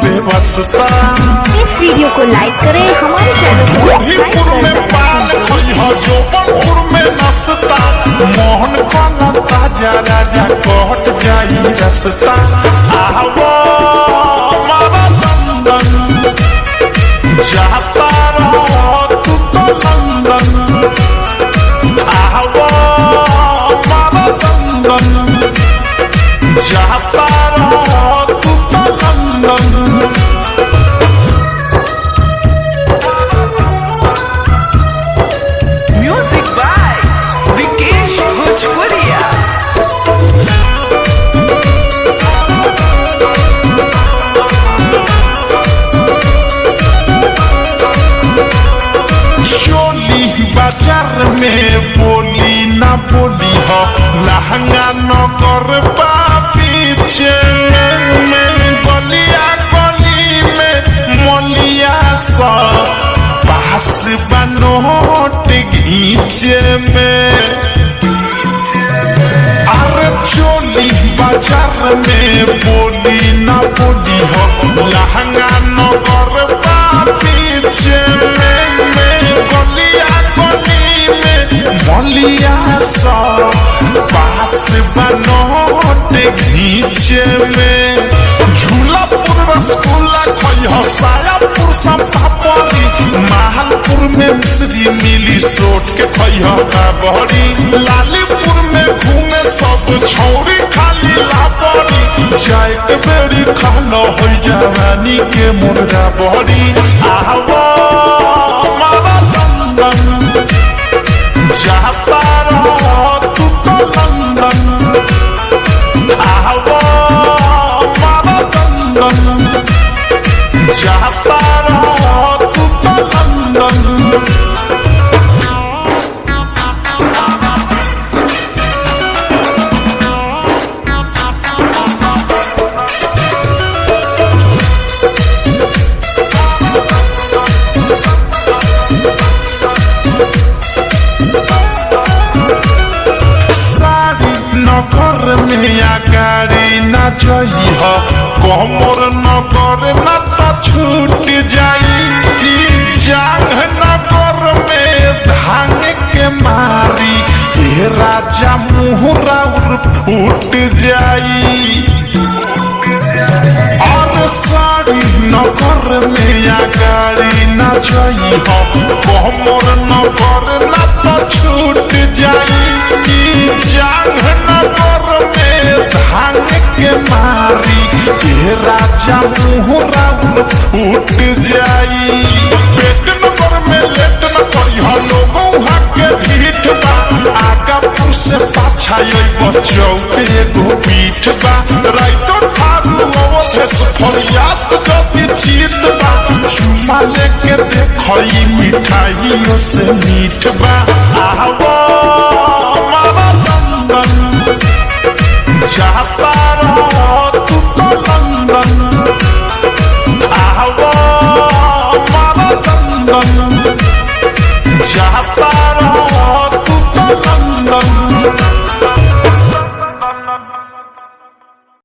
बेवस्ता। इस video को लाइक करें, हमारे चैनल को गोरखपुर में पान खइहा जोबनपुर में नसता। मोहन काला ताजा राजा कट जाई रसता। आवो मारा लंदन जाता रहो तू तो लंदन। आवो मारा लंदन जाता रहो तू तो लंदन। म्यूजिक बाय विकेश भोजपुरिया। चोली बाजार में बोली ना बोली हो लहंगा नगर बा पीछे में गलिया गली में मोलिया सा पास बनोट घीचे में। अरे चोली बाजार में बोली ना बोली हो लहंगा नगर बा पीछे में गलिया गली में मोलिया सा पास बनोट घीचे में। झूलापुर रसगुल्ला खइहा सायापुर संपापड़ी महालपुर में मिश्री मिली सोट के खइहा बहरी। लालीपुर में घूमे सब छौरी खाली लापड़ी जाए के बेरी खाना हो जवानी के मुर्गा बहरी। आवो मारा लंदन जाता रहो तू तो लंदन। आवो मारा लंदन जाता रहो तू तो लंदन। नगर में गाड़ी न जई हो कमर नगर न तो छूट जाई। जांग नगर में धांग के मारी ये राजा मुहरा फूट जाई। और साड़ी नगर में गाड़ी न जई हो कमर नगर न तो छूट जाई। जांग नगर में धांग के मारी ये राजा मुहरा फूट जाई। पेट नगर में लेट न करिहा लोगों के भीठ बा। आगापुर से पाछा बचौ एगो पीठ बा। राइतो ठारू अवधेश फरियाद जति चीत बा। चुमा लेके देखई मिठाइयों से मीठ बा। आवो मारा लंदन जाता रहो तू तो लंदन। आवो मारा लंदन जाता